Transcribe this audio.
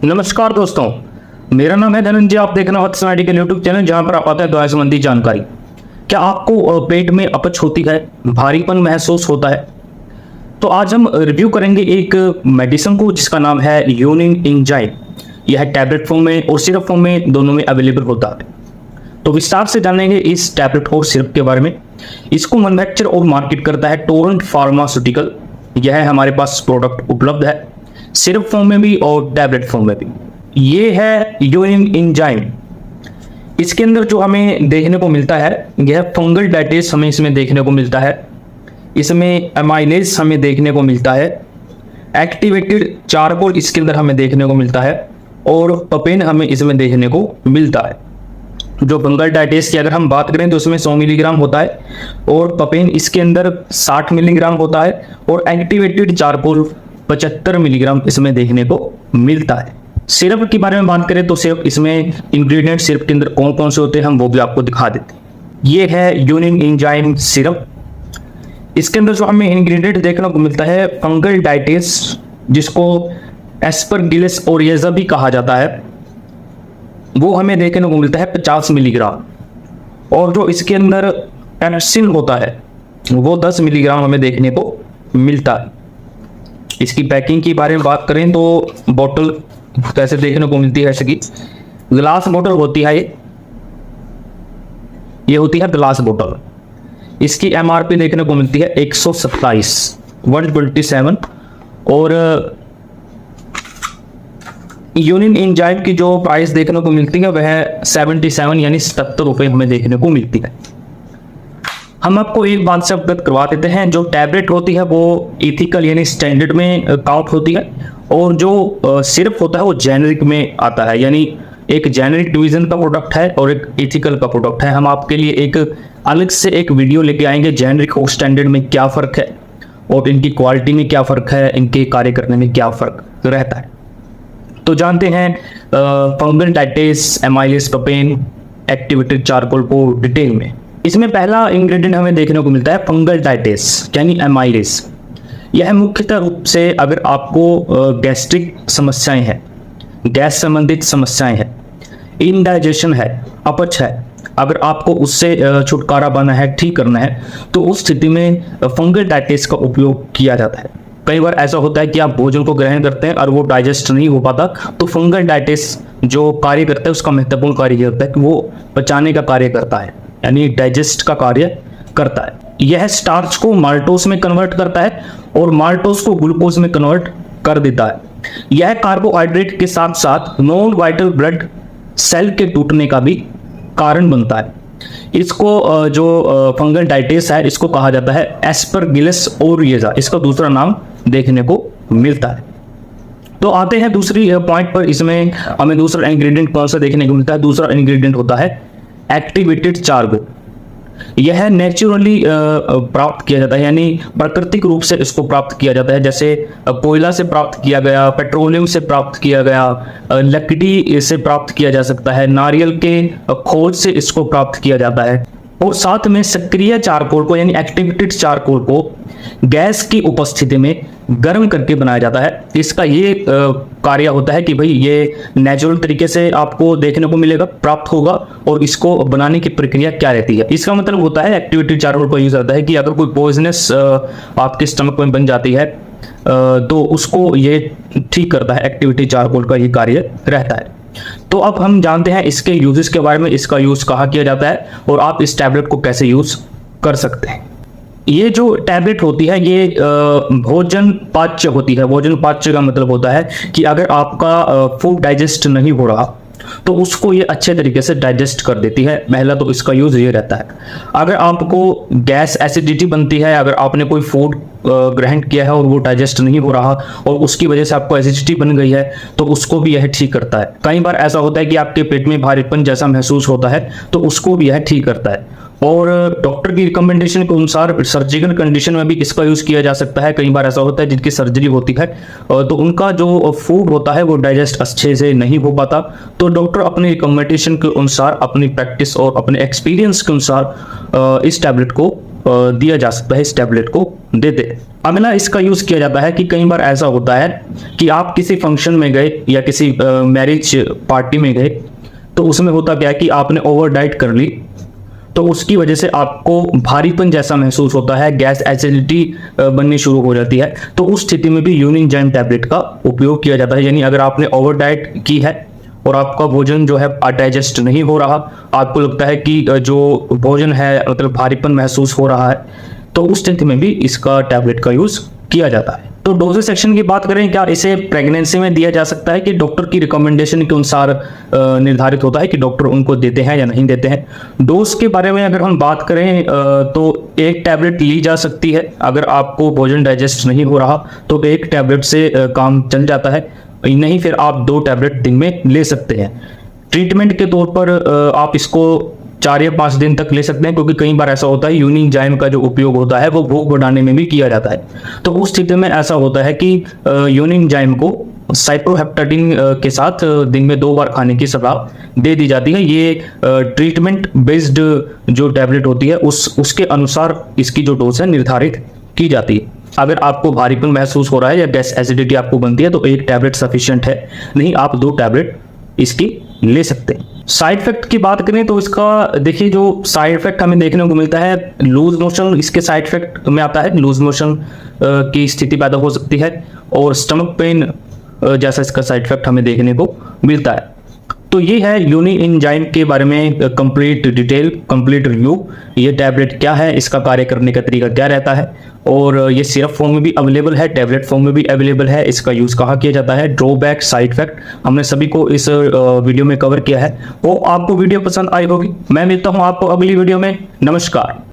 नमस्कार दोस्तों, मेरा नाम है धनंजय। आप देख रहे हो हत्स मेडिकल यूट्यूब चैनल, जहां पर आप पाते हैं दवाई संबंधी जानकारी। क्या आपको पेट में अपच होती है, भारीपन महसूस होता है? तो आज हम रिव्यू करेंगे एक मेडिसिन को जिसका नाम है यूनिन एंजाइम। यह टैबलेट फॉर्म में और सिरप फॉर्म में दोनों में अवेलेबल होता है। तो विस्तार से जानेंगे इस टैबलेट और सिरप के बारे में। इसको मैन्युफैक्चर और मार्केट करता है टोरेंट फार्मास्यूटिकल। यह हमारे पास प्रोडक्ट उपलब्ध है सिरप फॉर्म में भी और टैबलेट फॉर्म में भी। ये है यूनिन एंजाइम। इसके अंदर जो हमें देखने को मिलता है यह फंगल डाइटेस हमें इसमें देखने को मिलता है। इसमें अमाइलेज हमें देखने को मिलता है, एक्टिवेटेड चारकोल इसके अंदर हमें देखने को मिलता है और पपेन हमें इसमें देखने को मिलता है। जो फंगल डाइटेस की अगर हम बात करें तो उसमें 100 मिलीग्राम होता है और पपेन इसके अंदर 60 मिलीग्राम होता है और एक्टिवेटेड चारकोल 75 मिलीग्राम इसमें देखने को मिलता है। सिरप के बारे में बात करें तो सिरप इसमें इंग्रेडिएंट सिरप के अंदर कौन कौन से होते हैं हम वो भी आपको दिखा देते हैं। ये है यूनिन एंजाइम सिरप। इसके अंदर जो हमें इंग्रेडिएंट देखने को मिलता है फंगल डाइटेस, जिसको एस्परगिलस ओरिएजा भी कहा जाता है, वो हमें देखने को मिलता है 50 मिलीग्राम। और जो इसके अंदर एप्सिन होता है वो 10 मिलीग्राम हमें देखने को मिलता है। इसकी पैकिंग के बारे में बात करें तो बोतल कैसे देखने को मिलती है, जैसे कि ग्लास बोतल होती है। ये होती है ग्लास बोतल। इसकी एमआरपी देखने को मिलती है 127 और यूनिन एंजाइम की जो प्राइस देखने को मिलती है वह 77 यानी 77 रुपये हमें देखने को मिलती है। हम आपको एक बात से अवगत करवा देते हैं, जो टैबलेट होती है वो एथिकल यानी स्टैंडर्ड में काउंट होती है और जो सिरप होता है वो जेनेरिक में आता है, यानी एक जेनेरिक डिवीजन का प्रोडक्ट है और एक एथिकल का प्रोडक्ट है। हम आपके लिए एक अलग से एक वीडियो लेके आएंगे जेनेरिक और स्टैंडर्ड में क्या फ़र्क है और इनकी क्वालिटी में क्या फ़र्क है, इनके कार्य करने में क्या फ़र्क रहता है। तो जानते हैं fungal diastase, amylase, papain, activated charcoal को डिटेल में। इसमें पहला इंग्रेडिएंट हमें देखने को मिलता है फंगल डाइटेस यानी एमाइलेज। यह मुख्यतः रूप से अगर आपको गैस्ट्रिक समस्याएं हैं, गैस संबंधित समस्याएं हैं, इनडाइजेशन है, अपच है, अगर आपको उससे छुटकारा पाना है, ठीक करना है, तो उस स्थिति में फंगल डाइटेस का उपयोग किया जाता है। कई बार ऐसा होता है कि आप भोजन को ग्रहण करते हैं और वो डाइजेस्ट नहीं हो पाता, तो फंगल डाइटेस जो कार्य करता है उसका महत्वपूर्ण कार्य ये होता है कि वो पचाने का कार्य करता है, यानी डाइजेस्ट का कार्य करता है। यह स्टार्च को माल्टोस में कन्वर्ट करता है और माल्टोस को ग्लूकोज में कन्वर्ट कर देता है। यह कार्बोहाइड्रेट के साथ साथ नॉन वाइटल ब्लड सेल के टूटने का भी कारण बनता है। इसको जो फंगल डाइटेस है इसको कहा जाता है एस्परगिलस ओरिएजा, इसका दूसरा नाम देखने को मिलता है। तो आते हैं दूसरी पॉइंट पर। इसमें हमें दूसरा इंग्रेडिएंट कौन सा देखने को मिलता है? दूसरा इंग्रेडिएंट होता है एक्टिवेटेड चारकोल। यह नेचुरली प्राप्त किया जाता है, यानी प्राकृतिक रूप से इसको प्राप्त किया जाता है। जैसे कोयला से प्राप्त किया गया, पेट्रोलियम से प्राप्त किया गया, लकड़ी से प्राप्त किया जा सकता है, नारियल के खोज से इसको प्राप्त किया जाता है। और साथ में सक्रिय चारकोल को यानी एक्टिवेटेड चारकोल को गैस की उपस्थिति में गर्म करके बनाया जाता है। इसका ये कार्य होता है कि भाई ये नेचुरल तरीके से आपको देखने को मिलेगा, प्राप्त होगा, और इसको बनाने की प्रक्रिया क्या रहती है। इसका मतलब होता है एक्टिवेटेड चारकोल का यूज होता है कि अगर कोई पॉइजनस आपके स्टमक में बन जाती है तो उसको ये ठीक करता है। एक्टिवेटेड चारकोल का ये कार्य रहता है। तो अब हम जानते हैं इसके यूजेस के बारे में, इसका यूज कहाँ किया जाता है और आप इस टैबलेट को कैसे यूज कर सकते हैं। ये जो टैबलेट होती है ये भोजन पाच्य होती है। भोजन पाच्य का मतलब होता है कि अगर आपका फूड डाइजेस्ट नहीं हो रहा तो उसको ये अच्छे तरीके से डाइजेस्ट कर देती है। पहला तो इसका यूज ये रहता है। अगर आपको गैस एसिडिटी बनती है, अगर आपने कोई फूड ग्रहण किया है और वो डाइजेस्ट नहीं हो रहा और उसकी वजह से आपको एसिडिटी बन गई है, तो उसको भी यह ठीक करता है। कई बार ऐसा होता है कि आपके पेट में भारीपन जैसा महसूस होता है, तो उसको भी यह ठीक करता है। और डॉक्टर की रिकमेंडेशन के अनुसार सर्जिकल कंडीशन में भी इसका यूज़ किया जा सकता है। कई बार ऐसा होता है जिनकी सर्जरी होती है तो उनका जो फूड होता है वो डाइजेस्ट अच्छे से नहीं हो पाता, तो डॉक्टर अपनी रिकमेंडेशन के अनुसार, अपनी प्रैक्टिस और अपने एक्सपीरियंस के अनुसार इस टैबलेट को दिया जा सकता है, इस टैबलेट को देते। अगला इसका यूज़ किया जाता है कि कई बार ऐसा होता है कि आप किसी फंक्शन में गए या किसी मैरिज पार्टी में गए, तो उसमें होता क्या है कि आपने ओवर डाइट कर ली, तो उसकी वजह से आपको भारीपन जैसा महसूस होता है, गैस एसिडिटी बननी शुरू हो जाती है। तो उस स्थिति में भी यूनिजाइम टैबलेट का उपयोग किया जाता है। यानी अगर आपने ओवर डाइट की है और आपका भोजन जो है डाइजेस्ट नहीं हो रहा, आपको लगता है कि जो भोजन है मतलब भारीपन महसूस हो रहा है, तो उस स्थिति में भी इसका टैबलेट का यूज़ किया जाता है। तो डोजेज सेक्शन की बात करें, क्या इसे प्रेगनेंसी में दिया जा सकता है कि डॉक्टर की रिकमेंडेशन के अनुसार निर्धारित होता है कि डॉक्टर उनको देते हैं या नहीं देते हैं। डोज के बारे में अगर हम बात करें तो एक टैबलेट ली जा सकती है। अगर आपको भोजन डाइजेस्ट नहीं हो रहा तो एक टैबलेट से काम चल जाता है, नहीं फिर आप 2 टैबलेट दिन में ले सकते हैं। ट्रीटमेंट के तौर पर आप इसको 4 या 5 दिन तक ले सकते हैं, क्योंकि कई बार ऐसा होता है यूनिजाइम का जो उपयोग होता है वो भूख बढ़ाने में भी किया जाता है। तो उस स्थिति में ऐसा होता है कि यूनिजाइम को साइप्रोहेप्टाडिन के साथ दिन में 2 बार खाने की सलाह दे दी जाती है। ये ट्रीटमेंट बेस्ड जो टैबलेट होती है उसके अनुसार इसकी जो डोज है निर्धारित की जाती है। अगर आपको भारीपन महसूस हो रहा है या गैस एसिडिटी आपको बनती है तो एक टैबलेट सफिशिएंट है, नहीं आप 2 टैबलेट इसकी ले सकते हैं। साइड इफेक्ट की बात करें तो इसका देखिए जो साइड इफेक्ट हमें देखने को मिलता है, लूज मोशन इसके साइड इफेक्ट में आता है। लूज मोशन की स्थिति पैदा हो सकती है और स्टमक पेन जैसा इसका साइड इफेक्ट हमें देखने को मिलता है। तो ये है यूनिजाइम के बारे में कंप्लीट डिटेल, कंप्लीट रिव्यू। ये टैबलेट क्या है, इसका कार्य करने का तरीका क्या रहता है, और ये सिरप फॉर्म में भी अवेलेबल है, टैबलेट फॉर्म में भी अवेलेबल है। इसका यूज़ कहाँ किया जाता है, ड्रॉबैक, साइड इफेक्ट, हमने सभी को इस वीडियो में कवर किया है। वो आपको वीडियो पसंद आई होगी। मैं मिलता हूँ आपको अगली वीडियो में। नमस्कार।